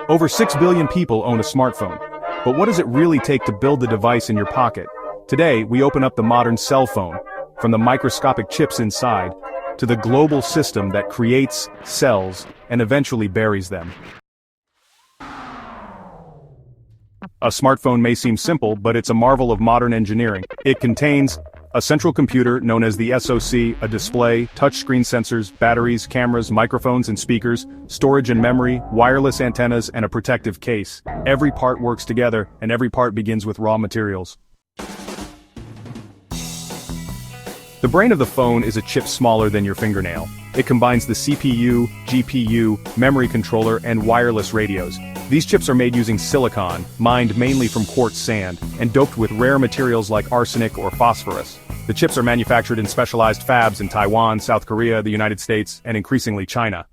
Over 6 billion people own a smartphone. But what does it really take to build the device in your pocket? Today, we open up the modern cell phone, from the microscopic chips inside, to the global system that creates, sells, and eventually buries them. A smartphone may seem simple, but it's a marvel of modern engineering. It contains a central computer known as the SoC, a display, touchscreen sensors, batteries, cameras, microphones and speakers, storage and memory, wireless antennas, and a protective case. Every part works together, and every part begins with raw materials. The brain of the phone is a chip smaller than your fingernail. It combines the CPU, GPU, memory controller, and wireless radios. These chips are made using silicon, mined mainly from quartz sand, and doped with rare materials like arsenic or phosphorus. The chips are manufactured in specialized fabs in Taiwan, South Korea, the United States, and increasingly China.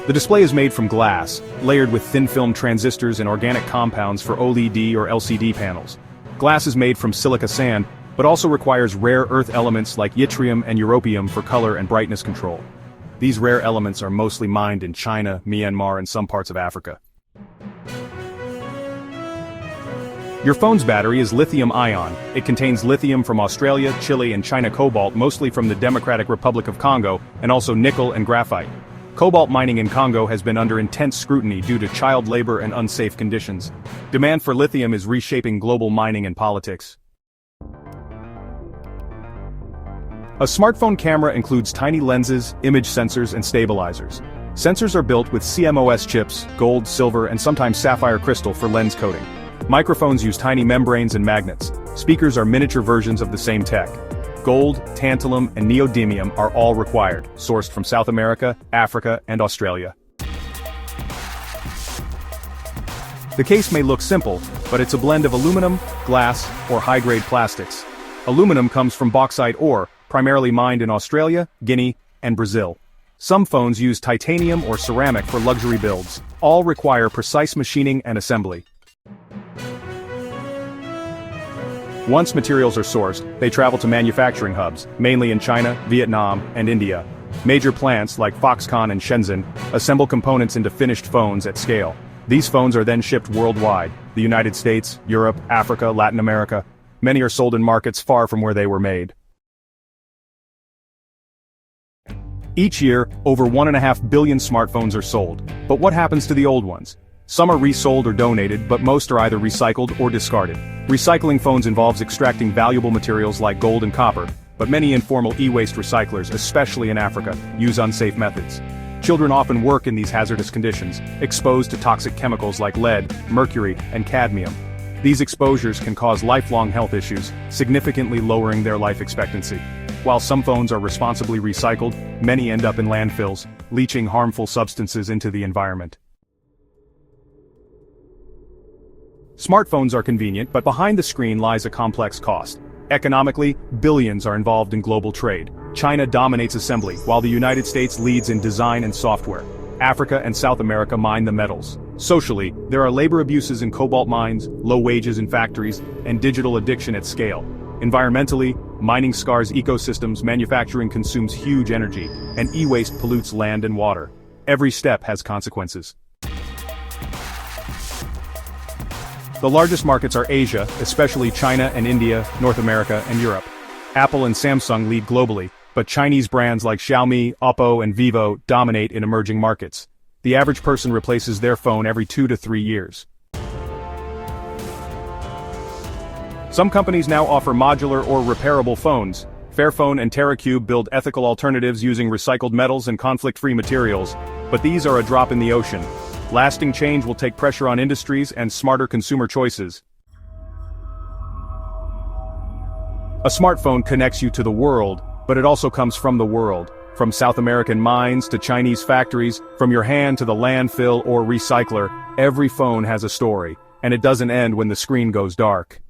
The display is made from glass, layered with thin-film transistors and organic compounds for OLED or LCD panels. Glass is made from silica sand, but also requires rare earth elements like yttrium and europium for color and brightness control. These rare elements are mostly mined in China, Myanmar, and some parts of Africa. Your phone's battery is lithium-ion. It contains lithium from Australia, Chile, and China, cobalt mostly from the Democratic Republic of Congo, and also nickel and graphite. Cobalt mining in Congo has been under intense scrutiny due to child labor and unsafe conditions. Demand for lithium is reshaping global mining and politics. A smartphone camera includes tiny lenses, image sensors, and stabilizers. Sensors are built with CMOS chips, gold, silver, and sometimes sapphire crystal for lens coating. Microphones use tiny membranes and magnets. Speakers are miniature versions of the same tech. Gold, tantalum, and neodymium are all required, sourced from South America, Africa, and Australia. The case may look simple, but it's a blend of aluminum, glass, or high-grade plastics. Aluminum comes from bauxite ore, primarily mined in Australia, Guinea, and Brazil. Some phones use titanium or ceramic for luxury builds. All require precise machining and assembly. Once materials are sourced, they travel to manufacturing hubs, mainly in China, Vietnam, and India. Major plants like Foxconn and Shenzhen assemble components into finished phones at scale. These phones are then shipped worldwide: the United States, Europe, Africa, Latin America. Many are sold in markets far from where they were made. Each year, over 1.5 billion smartphones are sold. But what happens to the old ones? Some are resold or donated, but most are either recycled or discarded. Recycling phones involves extracting valuable materials like gold and copper, but many informal e-waste recyclers, especially in Africa, use unsafe methods. Children often work in these hazardous conditions, exposed to toxic chemicals like lead, mercury, and cadmium. These exposures can cause lifelong health issues, significantly lowering their life expectancy. While some phones are responsibly recycled, many end up in landfills, leaching harmful substances into the environment. Smartphones are convenient, but behind the screen lies a complex cost. Economically, billions are involved in global trade. China dominates assembly, while the United States leads in design and software. Africa and South America mine the metals. Socially, there are labor abuses in cobalt mines, low wages in factories, and digital addiction at scale. Environmentally, mining scars ecosystems, manufacturing consumes huge energy, and e-waste pollutes land and water. Every step has consequences. The largest markets are Asia, especially China and India, North America, and Europe. Apple and Samsung lead globally, but Chinese brands like Xiaomi, Oppo, and Vivo dominate in emerging markets. The average person replaces their phone every 2 to 3 years. Some companies now offer modular or repairable phones. Fairphone and TerraCube build ethical alternatives using recycled metals and conflict-free materials, but these are a drop in the ocean. Lasting change will take pressure on industries and smarter consumer choices. A smartphone connects you to the world, but it also comes from the world. From South American mines to Chinese factories, from your hand to the landfill or recycler, every phone has a story, and it doesn't end when the screen goes dark.